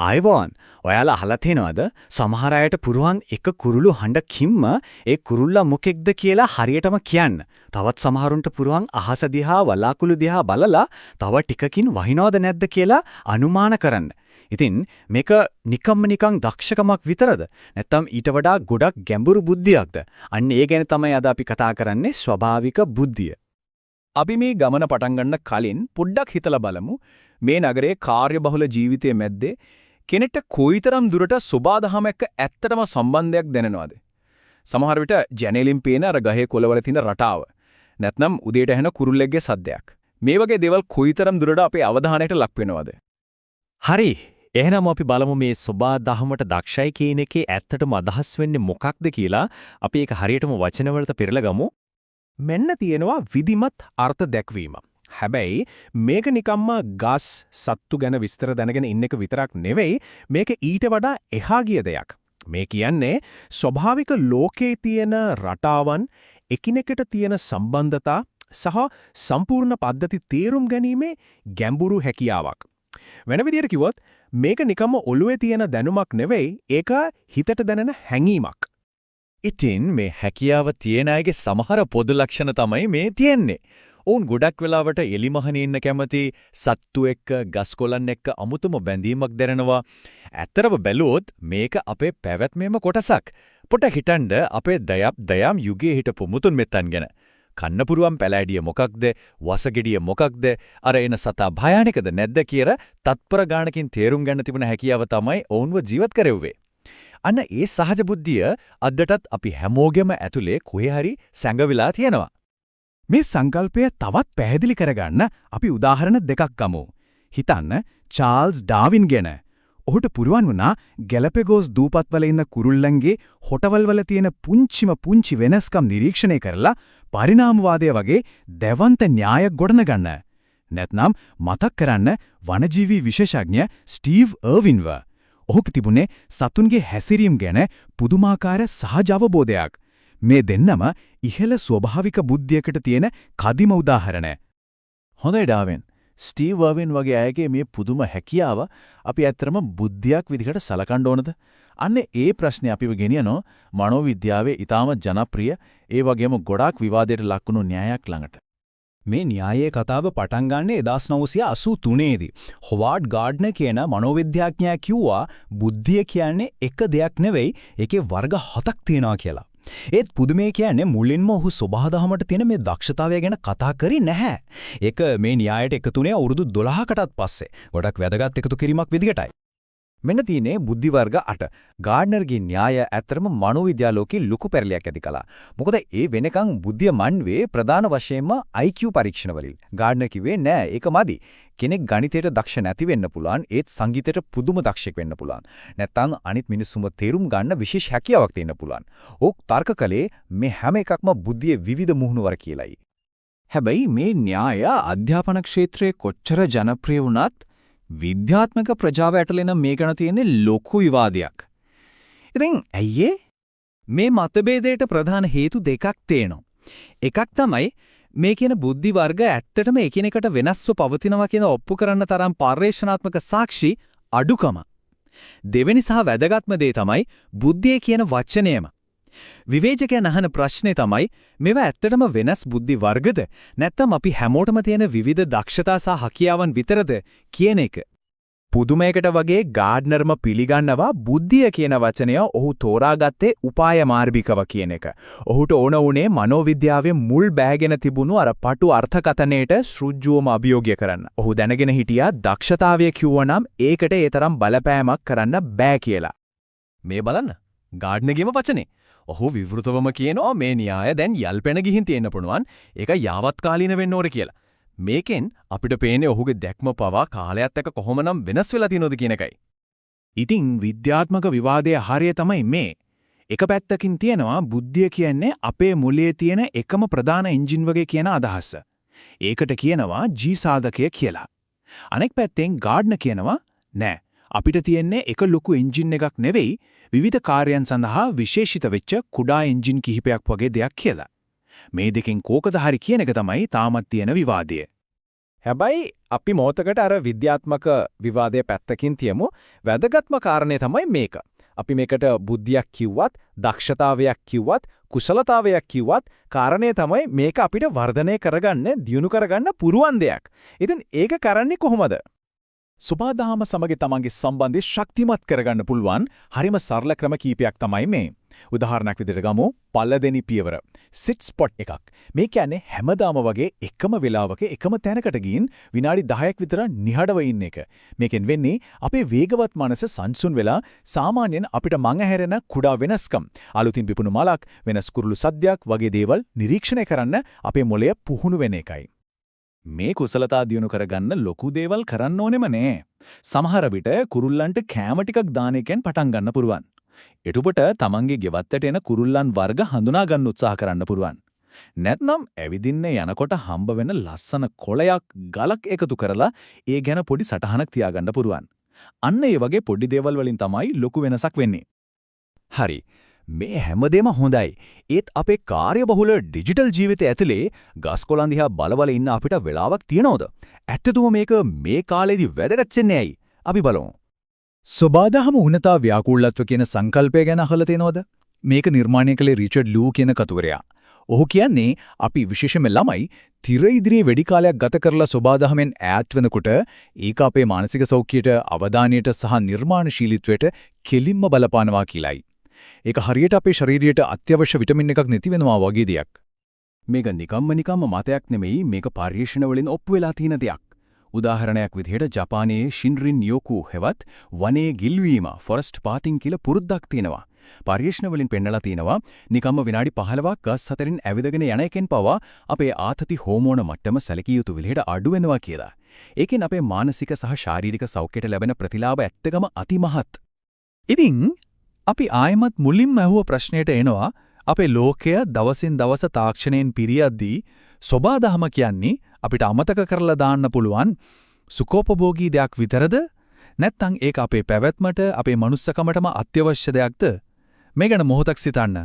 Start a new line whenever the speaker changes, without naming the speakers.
ආයිබෝන් ඔයාලා අහලා තියෙනවද සමහර අයට පුරුවන් එක කුරුළු හඬ කිම්ම ඒ කුරුල්ලා මොකෙක්ද කියලා හරියටම කියන්න. තවත් සමහරුන්ට පුරුවන් අහස දිහා වලාකුළු දිහා බලලා තව ටිකකින් වහිනවද නැද්ද කියලා අනුමාන කරන්න. ඉතින් මේක නිකන් දක්ෂකමක් විතරද? නැත්නම් ඊට වඩා ගොඩක් ගැඹුරු බුද්ධියක්ද? අන්න ඒ ගැන තමයි අද අපි කතා කරන්නේ ස්වභාවික බුද්ධිය.
අපි මේ ගමන පටන් ගන්න කලින් පොඩ්ඩක් හිතලා බලමු මේ නගරයේ කාර්යබහුල ජීවිතයේ මැද්දේ කෙනෙක්ට කොයිතරම් දුරට සබාදහම එක්ක ඇත්තටම සම්බන්ධයක් දැනෙනවද? සමහර විට ජනේලින් පේන අර ගහේ කොළවල තියෙන රටාව. නැත්නම් උදේට ඇහෙන කුරුල්ලෙක්ගේ සද්දයක්. මේ වගේ දේවල් කොයිතරම් දුරට අපේ අවධානයට ලක් වෙනවද?
හරි. එහෙනම් අපි බලමු මේ සබාදහමට දක්ෂයි කියන එකේ ඇත්තටම අදහස් වෙන්නේ මොකක්ද කියලා. අපි ඒක හරියටම වචනවලට පෙරලා ගමු.
මෙන්න තියෙනවා විධිමත් අර්ථ දැක්වීම. හැබැයි මේක නිකම්ම ගස් සත්තු ගැන විස්තර දැනගෙන ඉන්න එක විතරක් නෙවෙයි මේක ඊට වඩා එහා ගිය දෙයක්. මේ කියන්නේ ස්වභාවික ලෝකයේ තියෙන රටාවන් එකිනෙකට තියෙන සම්බන්ධතා සහ සම්පූර්ණ පද්ධති තේරුම් ගැනීමේ ගැඹුරු හැකියාවක්. වෙන විදිහට කිව්වොත් මේක නිකම්ම ඔළුවේ තියෙන දැනුමක් නෙවෙයි ඒක හිතට දැනෙන හැඟීමක්.
ඉතින් මේ හැකියාව තියෙන අයගේ සමහර පොදු ලක්ෂණ තමයි මේ තියෙන්නේ. ඔවුන් ගොඩක් වෙලාවට එලිමහනේ ඉන්න කැමති, සත්තු එක්ක, ගස්කොළන් එක්ක අමුතුම බැඳීමක් දැනෙනවා. ඇත්තරම බැලුවොත් මේක අපේ පැවැත්මේම කොටසක්. පොට හිතන්න අපේ දයාම් යුගයේ හිටපු මුතුන් මෙත්තන් ගැන. කන්න පුරුවන් පැලෑඩිය මොකක්ද, වසගෙඩිය මොකක්ද, අර එන සතා භයානකද නැද්ද කියලා තත්පර ගානකින් තේරුම් ගන්න තිබුණ හැකියාව තමයි ඔවුන්ව ජීවත් කරෙව්වේ. අන්න ඒ සහජ බුද්ධිය අදටත් අපි හැමෝගෙම ඇතුලේ කොහේ හරි සැඟවිලා තියෙනවා.
මේ සංකල්පය තවත් පැහැදිලි කරගන්න අපි උදාහරණ දෙකක් ගමු. හිතන්න චාල්ස් ඩාවින් ගැන. ඔහුට පුරුවන් වුණා ගැලපෙගෝස් දූපත්වල ඉන්න කුරුල්ලන්ගේ හොටවල් වල තියෙන පුංචි වෙනස්කම් නිරීක්ෂණය කරලා පරිණාමවාදය වගේ දැවන්ත න්‍යායක් ගොඩනගන්න. නැත්නම් මතක් කරන්න වනජීවි විශේෂඥ ස්ටීව් අර්වින්ව. ඔහුට තිබුණේ සතුන්ගේ හැසිරීම ගැන පුදුමාකාර සහජ අවබෝධයක්. මේ දෙන්නම ඉහළ ස්වභාවික බුද්ධියකට තියෙන කදිම උදාහරණ.
හොඳයි ඩාවින්. ස්ටීව් අර්වින් වගේ අයගේ මේ පුදුම හැකියාව අපි ඇත්තටම බුද්ධියක් විදිහට සලකන්න ඕනද? අන්න ඒ ප්‍රශ්නේ අපිව ගෙනියනෝ මනෝවිද්‍යාවේ ඊටාම ජනප්‍රිය ඒ වගේම ගොඩාක් විවාදයට ලක්වුණු න්‍යායක් ළඟට.
මේ න්‍යායයේ කතාව පටන් ගන්නේ 1983 දී. හොවාර්ඩ් ගාර්ඩ්නර් කියන මනෝවිද්‍යාඥයා කිව්වා බුද්ධිය කියන්නේ එක දෙයක් නෙවෙයි ඒකේ වර්ග 7ක් තියෙනවා කියලා. ඒත් පුදුමේ කියන්නේ මුලින්ම ඔහු සබාදහමට තියෙන මේ දක්ෂතාවය ගැන කතා කරේ නැහැ. ඒක මේ න්‍යායයට එකතුනේ අවුරුදු 12කටත් පස්සේ. ගොඩක් වැදගත් එකතු කිරීමක් විදිහටයි.
මෙන්න තියෙන්නේ බුද්ධි වර්ග 8. ගාර්ඩ්නර්ගේ න්‍යාය ඇත්තරම මනෝවිද්‍යාලෝකේ ලොකු පෙරලියක් ඇති කළා. මොකද ඒ වෙනකන් බුද්ධිය මන්වේ ප්‍රධාන වශයෙන්ම IQ පරීක්ෂණ වලින්. ගාර්ඩ්නර් කිව්වේ නෑ ඒක මදි. කෙනෙක් ගණිතයට දක්ෂ නැති වෙන්න පුළුවන් ඒත් සංගීතයට පුදුම දක්ෂෙක් වෙන්න පුළුවන්. නැත්නම් අනිත් මිනිස්සුම තේරුම් ගන්න විශේෂ හැකියාවක් තියෙන්න පුළුවන්. ඕක තර්ක කළේ මේ හැම එකක්ම බුද්ධියේ විවිධ මුහුණුවර කියලායි.
හැබැයි මේ න්‍යාය අධ්‍යාපන ක්ෂේත්‍රයේ කොච්චර ජනප්‍රිය වුණත් විද්‍යාත්මක ප්‍රජාව ඇතුළේන මේ ගැන තියෙන ලොකු විවාදයක්.
ඉතින් ඇයි මේ මතභේදයට ප්‍රධාන හේතු දෙකක් තියෙනවා. එකක් තමයි මේ කියන බුද්ධි වර්ග ඇත්තටම එකිනෙකට වෙනස්ව පවතිනවා කියන ඔප්පු කරන්න තරම් පර්යේෂණාත්මක සාක්ෂි අඩුකම. දෙවෙනි සහ වැදගත්ම දේ තමයි බුද්ධිය කියන වචනයම. විවේචකයන් අහන ප්‍රශ්නේ තමයි මේවා ඇත්තටම වෙනස් බුද්ධි වර්ගද නැත්නම් අපි හැමෝටම තියෙන විවිධ දක්ෂතා සහ හැකියාවන් විතරද කියන එක.
පුදුමයකට වගේ ගාර්ඩ්නර්ම පිළිගන්නවා බුද්ධිය කියන වචනය ඔහු තෝරාගත්තේ උපාය මාර්ගිකව කියන එක. ඔහුට ඕන වුණේ මනෝවිද්‍යාවේ මුල් බෑගෙන තිබුණු අර පටු අර්ථකථනයට ශ්‍රුජ්ජුවම අභියෝගය කරන්න. ඔහු දැනගෙන හිටියා දක්ෂතාවය කිව්වනම් ඒකට ඒ තරම් බලපෑමක් කරන්න බෑ කියලා.
මේ බලන්න ගාර්ඩ්නර්ගේම වචනේ. ඔහු විවෘතවම කියනවා මේ න්‍යාය දැන් යල්පෙන ගිහින් තියෙන්න පුළුවන්. ඒක යාවත් කාලීන වෙන්න ඕනේ කියලා. මේකෙන් අපිට පේන්නේ ඔහුගේ දැක්ම පවා කාලයත් එක්ක කොහොමනම් වෙනස් වෙලා තියෙනවද කියන එකයි.
ඉතින් විද්‍යාත්මක විවාදයේ හරිය තමයි මේ. එක පැත්තකින් තියෙනවා බුද්ධිය කියන්නේ අපේ මොළයේ තියෙන එකම ප්‍රධාන එන්ජින් වගේ කියන අදහස. ඒකට කියනවා G සාධකය කියලා. අනෙක් පැත්තෙන් ගාර්ඩ්නර් කියනවා නෑ අපිට තියෙන්නේ එක ලොකු එන්ජින් එකක් නෙවෙයි විවිධ කාර්යයන් සඳහා විශේෂිත වෙච්ච කුඩා එන්ජින් කිහිපයක් වගේ දෙයක් කියලා. මේ දෙකෙන් කෝකද හරි කියන එක තමයි තාමත් තියෙන විවාදය.
හැබැයි අපි මොහොතකට අර විද්‍යාත්මක විවාදයේ පැත්තකින් තියමු. වැදගත්ම කාරණේ තමයි මේක. අපි මේකට බුද්ධියක් කිව්වත්, දක්ෂතාවයක් කිව්වත්, කුසලතාවයක් කිව්වත් කාරණේ තමයි මේක අපිට වර්ධනය කරගන්න, දියුණු කරගන්න පුරුවන් දෙයක්. ඉතින් ඒක කරන්නේ කොහොමද?
සුබාදහම සමග තමන්ගේ සම්බන්ධය ශක්තිමත් කරගන්න පුළුවන් හරිම සරල ක්‍රම කීපයක් තමයි මේ. උදාහරණයක් විදිහට ගමු පළදෙනි පියවර. සිට් ස්පොට් එකක්. මේ කියන්නේ හැමදාම වගේ එකම වෙලාවක එකම තැනකට ගින් විනාඩි 10ක් විතර නිහඬව ඉන්න එක. මේකෙන් වෙන්නේ අපේ වේගවත් මනස සංසුන් වෙලා සාමාන්‍යයෙන් අපිට මං ඇහැරෙන කුඩා වෙනස්කම්, අලුතින් පිපුණු මලක්, වෙනස් කුරුළු සද්දයක් වගේ දේවල් නිරීක්ෂණය කරන්න අපේ මොළය පුහුණු වෙන එකයි.
මේ කුසලතා දියුණු කරගන්න ලොකු දේවල් කරන්න ඕනෙම නෑ. සමහර විට කුරුල්ලන්ට කෑම ටිකක් දාන එකෙන් පටන් ගන්න පුරුවන්. එතකොට තමන්ගේ ගෙවත්තට එන කුරුල්ලන් වර්ග හඳුනා ගන්න උත්සාහ කරන්න පුරුවන්. නැත්නම් ඇවිදින්න යනකොට හම්බ වෙන ලස්සන කොළයක් ගලක් එකතු කරලා ඒ ගැන පොඩි සටහනක් තියාගන්න පුරුවන්. අන්න ඒ වගේ පොඩි දේවල් වලින් තමයි ලොකු වෙනසක් වෙන්නේ.
හරි. මේ හැමදේම හොඳයි. ඒත් අපේ කාර්යබහුල ඩිජිටල් ජීවිතය ඇතුලේ ගස්කොළන් දිහා බලබල ඉන්න අපිට වෙලාවක් තියනවද? ඇත්තටම මේක මේ කාලේදී වැදගත් වෙන්නේ ඇයි? අපි බලමු.
සබාදහම උනතා ව්‍යාකූලත්ව කියන සංකල්පය ගැන අහලා තියෙනවද? මේක නිර්මාණය කළේ රිචඩ් ලූ කියන කතුවරයා. ඔහු කියන්නේ අපි විශේෂයෙන්ම ළමයි තිර ඉදිරියේ වැඩි කාලයක් ගත කරලා සබාදහමෙන් ඈත් වෙනකොට ඒක අපේ මානසික සෞඛ්‍යයට, අවධානයට සහ නිර්මාණශීලීත්වයට කෙලින්ම බලපානවා කියලයි. ඒක හරියට අපේ ශරීරයට අත්‍යවශ්‍ය විටමින් එකක් නැති වෙනවා වගේ දෙයක්.
මේක නිකම්ම මතයක් නෙමෙයි, මේක පර්යේෂණ වලින් ඔප්පු වෙලා තියෙන දෙයක්. උදාහරණයක් විදිහට ජපානයේ ශින්රින් යෝකු හෙවත් වනයේ ගිල්වීම ෆොරස්ට් පාතින් කියලා පුරුද්දක් තියෙනවා. පර්යේෂණ වලින් පෙන්නලා තියෙනවා නිකම්ම විනාඩි 15ක් ගස් අතරින් ඇවිදගෙන යන එකෙන් පවා අපේ ආතති හෝමෝන මට්ටම සැලකිය යුතු විදිහට අඩු වෙනවා කියලා. ඒකෙන් අපේ මානසික සහ ශාරීරික සෞඛ්‍යයට ලැබෙන ප්‍රතිලාභ ඇත්තගම අතිමහත්.
ඉතින් අපි ආයමත් මුලින්ම අහුව ප්‍රශ්නයට එනවා අපේ ලෝකය දවසින් දවස තාක්ෂණයෙන් පිරියද්දී සබාදහම කියන්නේ අපිට අමතක කරලා දාන්න පුළුවන් සුඛෝපභෝගී දෙයක් විතරද? නැත්නම් ඒක අපේ පැවැත්මට, අපේ මනුස්සකමටම අත්‍යවශ්‍ය දෙයක්ද? මේ ගැන මොහොතක් සිතන්න.